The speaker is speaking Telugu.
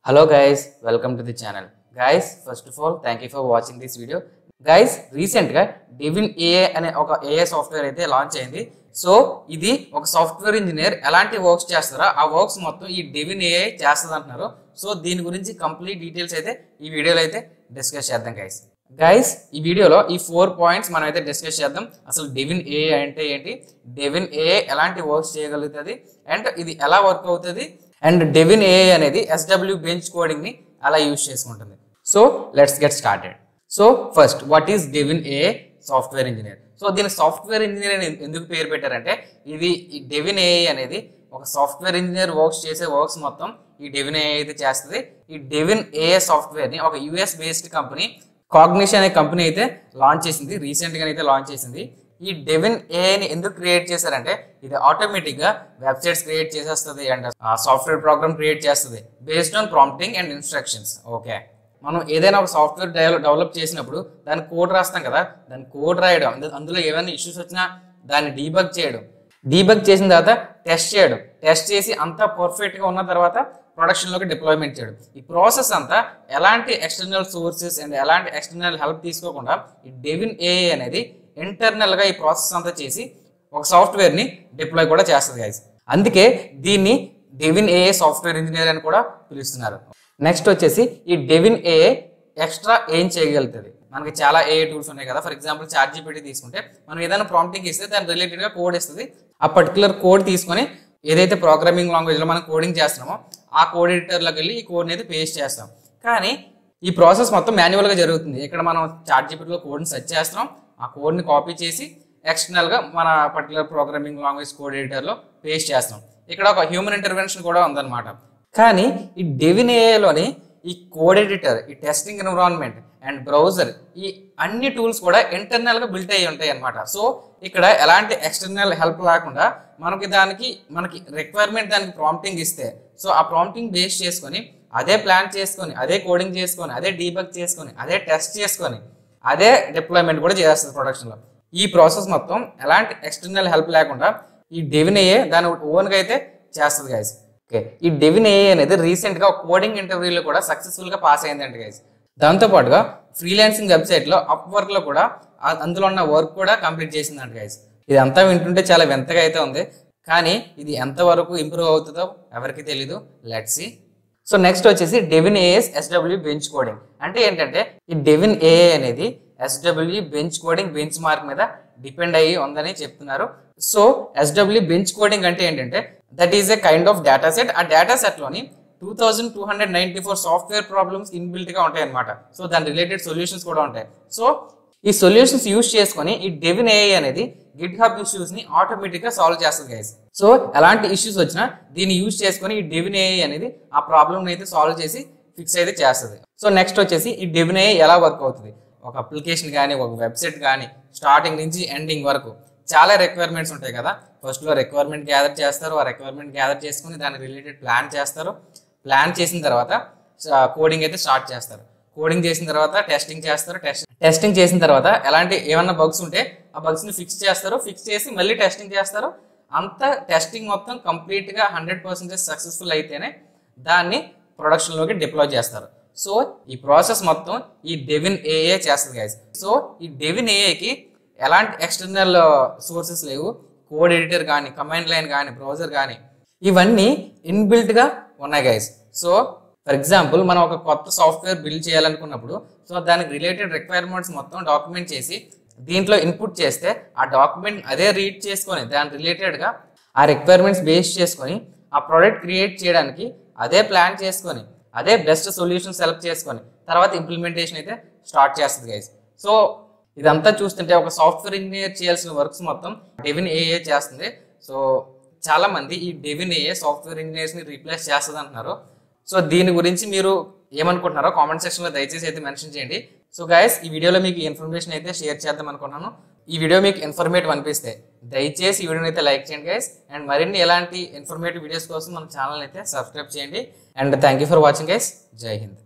Hello guys, welcome to the channel. Guys, first of all, thank you for watching this video. Guys, recent గా Devin AI అనే ఒక AI సాఫ్ట్వేర్ అయితే లాంచ్ అయింది. సో ఇది ఒక సాఫ్ట్వేర్ ఇంజనీర్ ఎలాంటి వర్క్స్ చేస్తారో ఆ వర్క్స్ మొత్తం ఈ Devin AI చేస్తుంది అంటున్నారు. సో దీని గురించి కంప్లీట్ డీటెయిల్స్ అయితే ఈ వీడియోలో అయితే డిస్కస్ చేద్దాం గైస్. గైస్ ఈ వీడియోలో ఈ 4 పాయింట్స్ మనం అయితే డిస్కస్ చేద్దాం. అసలు Devin AI అంటే ఏంటి, Devin AI ఎలాంటి వర్క్స్ చేయగలుగుతుంది అండ్ ఇది ఎలా వర్క్ అవుతుంది అండ్ Devin AI అనేది SW బెంచ్ కోడింగ్ ని అలా యూజ్ చేసుకుంటుంది. So let's get started. So first what is Devin AI software engineer. So దీని సాఫ్ట్వేర్ ఇంజనీర్ అని ఎందుకు పేరు పెట్టారంటే ఈ Devin AI అనేది ఒక సాఫ్ట్వేర్ ఇంజనీర్ వర్క్స్ చేసే వర్క్స్ మొత్తం ఈ Devin AI అయితే చేస్తుంది. ఈ Devin AI సాఫ్ట్వేర్ ని ఒక యూఎస్ బేస్డ్ కంపెనీ కాగ్నిషన్ అనే కంపెనీ అయితే లాంచ్ చేసింది, రీసెంట్ గా అయితే లాంచ్ చేసింది. ఈ Devin AI ని ఎందుకు క్రియేట్ చేశారంటే ఇది ఆటోమేటిక్ గా వెబ్సైట్స్ క్రియేట్ చేసేస్తుంది అండ్ సాఫ్ట్వేర్ ప్రోగ్రామ్ క్రియేట్ చేస్తుంది based on prompting and instructions. Okay, మనం ఏదైనా ఒక సాఫ్ట్వేర్ డెవలప్ చేసినప్పుడు దాని కోడ్ రాస్తాం కదా, దాని కోడ్ రాయడం, అందులో ఏమైనా ఇష్యూస్ వచ్చినా దాన్ని డీబగ్ చేయడం, డీబగ్ చేసిన తర్వాత టెస్ట్ చేయడం, టెస్ట్ చేసి అంతా పర్ఫెక్ట్ గా ఉన్న తర్వాత ప్రొడక్షన్లోకి డిప్లాయ్మెంట్ చేయడం. ఈ ప్రాసెస్ అంతా ఎలాంటి ఎక్స్టర్నల్ సోర్సెస్ అండ్ ఎలాంటి ఎక్స్టర్నల్ హెల్ప్ తీసుకోకుండా ఈ Devin AI అనేది ఇంటర్నల్ గా ఈ ప్రాసెస్ అంతా చేసి ఒక సాఫ్ట్వేర్ ని డిప్లాయ్ కూడా చేస్తుంది గైస్. అందుకే దీన్ని Devin AI సాఫ్ట్వేర్ ఇంజనీర్ అని కూడా పిలుస్తున్నారు. నెక్స్ట్ వచ్చేసి ఈ Devin AI ఎక్స్ట్రా ఏం చేయగలుగుతుంది. మనకి చాలా AI టూల్స్ ఉన్నాయి కదా, ఫర్ ఎగ్జాంపుల్ ChatGPT తీసుకుంటే మనం ఏదైనా ప్రాంప్టింగ్ ఇస్తే దాని రిలేటెడ్ గా కోడ్ ఇస్తుంది. ఆ పర్టికులర్ కోడ్ తీసుకొని ఏదైతే ప్రోగ్రామింగ్ లాంగ్వేజ్ లో మనం కోడింగ్ చేస్తున్నామో ఆ కోడ్ ఎడిటర్లోకి వెళ్ళి ఈ కోడ్ని అయితే పేస్ట్ చేస్తాం. కానీ ఈ ప్రాసెస్ మొత్తం మాన్యువల్ గా జరుగుతుంది. ఇక్కడ మనం ChatGPTలో కోడ్ని సెర్చ్ చేస్తున్నాం, ఆ కోడ్ని కాపీ చేసి ఎక్స్టర్నల్ గా మన పర్టికులర్ ప్రోగ్రామింగ్ లాంగ్వేజ్ కోడ్ ఎడిటర్లో పేస్ట్ చేస్తాం. ఇక్కడ ఒక హ్యూమన్ ఇంటర్వెన్షన్ కూడా ఉందన్నమాట. కానీ ఈ Devin AIలోని ఈ కోడ్ ఎడిటర్, ఈ టెస్టింగ్ ఎన్విరాన్మెంట్ అండ్ బ్రౌజర్, ఈ అన్ని టూల్స్ కూడా ఇంటర్నల్ గా బిల్ట్ అయ్యి ఉంటాయి అన్నమాట. సో ఇక్కడ ఎలాంటి ఎక్స్టర్నల్ హెల్ప్ లేకుండా మనకి రిక్వైర్మెంట్ దానికి ప్రాంప్టింగ్ ఇస్తే, సో ఆ ప్రాంప్టింగ్ బేస్ చేసుకొని అదే ప్లాన్ చేసుకొని అదే కోడింగ్ చేసుకొని అదే డీబగ్ చేసుకొని అదే టెస్ట్ చేసుకొని అదే డిప్లాయ్మెంట్ కూడా చేస్తుంది ప్రొడక్షన్లో. ఈ ప్రాసెస్ మొత్తం ఎలాంటి ఎక్స్టర్నల్ హెల్ప్ లేకుండా ఈ Devin AI దాని ఓన్గా అయితే చేస్తుంది గైస్. ఓకే, ఈ Devin AI అనేది రీసెంట్ గా కోడింగ్ ఇంటర్వ్యూలో కూడా సక్సెస్ఫుల్ గా పాస్ అయిందంట గైస్. దాంతో పాటుగా ఫ్రీలాన్సింగ్ వెబ్సైట్ లో అప్వర్క్ లో కూడా అందులో ఉన్న వర్క్ కూడా కంప్లీట్ చేసిందంట గైస్. ఇదంతా వింటుంటే చాలా వింతగా అయితే ఉంది, కానీ ఇది ఎంతవరకు ఇంప్రూవ్ అవుతుందో ఎవరికి తెలీదు. Let's see. సో నెక్స్ట్ వచ్చేసి Devin AI's SW bench coding. అంటే ఏంటంటే ఈ Devin AI అనేది SW bench coding benchmark మీద డిపెండ్ అయ్యి ఉందని చెప్తున్నారు. సో SW బెంచ్ కోడింగ్ అంటే ఏంటంటే that is a kind of data set. ఆ డేటా సెట్ లోని 2294 సాఫ్ట్వేర్ ప్రాబ్లమ్స్ ఇన్బిల్ట్ గా ఉంటాయి అనమాట. సో దాని రిలేటెడ్ సొల్యూషన్స్ కూడా ఉంటాయి. సో ఈ సొల్యూషన్స్ యూజ్ చేసుకొని ఈ Devin AI అనేది GitHub ఇష్యూస్ ని ఆటోమేటిక్ గా సాల్వ్ చేస్తుంది గైస్. సో ఎలాంటి ఇష్యూస్ వచ్చినా దీన్ని యూజ్ చేసుకొని ఈ Devin AI అనేది ఆ ప్రాబ్లమ్ అయితే సాల్వ్ చేసి ఫిక్స్ అయితే చేస్తుంది. సో నెక్స్ట్ వచ్చేసి ఈ Devin AI ఎలా వర్క్ అవుతుంది. ఒక అప్లికేషన్ కానీ ఒక వెబ్సైట్ కానీ స్టార్టింగ్ నుంచి ఎండింగ్ వరకు చాలా రిక్వైర్మెంట్స్ ఉంటాయి కదా. ఫస్ట్ లో రిక్వైర్మెంట్ గ్యాదర్ చేస్తారు, ఆ రిక్వైర్మెంట్ గ్యాదర్ చేసుకుని దానికి రిలేటెడ్ ప్లాన్ చేస్తారు. ప్లాన్ చేసిన తర్వాత కోడింగ్ అయితే స్టార్ట్ చేస్తారు. కోడింగ్ చేసిన తర్వాత టెస్టింగ్ చేస్తారు. టెస్టింగ్ చేసిన తర్వాత ఏమన్నా బగ్స్ ఉంటే ఆ బగ్స్ ని ఫిక్స్ చేస్తారు. ఫిక్స్ చేసి మళ్ళీ టెస్టింగ్ చేస్తారు. అంతా టెస్టింగ్ మొత్తం కంప్లీట్ గా 100% సక్సెస్ఫుల్ అయితేనే దాన్ని ప్రొడక్షన్ లోకి డిప్లాయ్ చేస్తారు. సో ఈ ప్రాసెస్ మొత్తం ఈ Devin AI చేస్తుంది గైస్. సో ఈ Devin AIకి ఎలాంటి ఎక్స్టర్నల్ సోర్సెస్ లేవు. కోడ్ ఎడిటర్ కానీ, కమాండ్ లైన్ కానీ, బ్రౌజర్ కానీ ఇవన్నీ ఇన్బిల్ట్ గా ఉన్నాయి గైస్. సో ఫర్ ఎగ్జాంపుల్ మనం ఒక కొత్త సాఫ్ట్వేర్ బిల్డ్ చేయాలనుకున్నప్పుడు సో దానికి రిలేటెడ్ రిక్వైర్మెంట్స్ మొత్తం డాక్యుమెంట్ చేసి దీంట్లో ఇన్పుట్ చేస్తే ఆ డాక్యుమెంట్ అదే రీడ్ చేసుకొని దాని రిలేటెడ్ గా ఆ రిక్వైర్మెంట్స్ బేస్ చేసుకొని ఆ ప్రోడక్ట్ క్రియేట్ చేయడానికి అదే ప్లాన్ చేసుకొని అదే బెస్ట్ సొల్యూషన్ సెలెక్ట్ చేసుకొని తర్వాత ఇంప్లిమెంటేషన్ అయితే స్టార్ట్ చేస్తుంది గైస్. సో ఇదంతా చూస్తుంటే ఒక సాఫ్ట్వేర్ ఇంజనీర్ చేయాల్సిన వర్క్స్ మొత్తం Devin AI చేస్తుంది. సో చాలా మంది ఈ Devin AI సాఫ్ట్వేర్ ఇంజనీర్స్ ని రీప్లేస్ చేస్తుంది అంటున్నారు. సో దీని గురించి మీరు ఏమనుకుంటున్నారో కామెంట్ సెక్షన్ లో దయచేసి అయితే మెన్షన్ చేయండి. సో గైస్ ఈ వీడియోలో మీకు ఇన్ఫర్మేషన్ అయితే షేర్ చేద్దాం అనుకున్నాను. ఈ వీడియో మీకు ఇన్ఫర్మేటివ్ అనిపిస్తే దయచేసి ఈ వీడియోని అయితే లైక్ చేయండి గైస్. అండ్ మరిన్ని ఎలాంటి ఇన్ఫర్మేటివ్ వీడియోస్ కోసం మన ఛానల్ అయితే సబ్స్క్రైబ్ చేయండి. And thank you for watching guys. జై హింద్.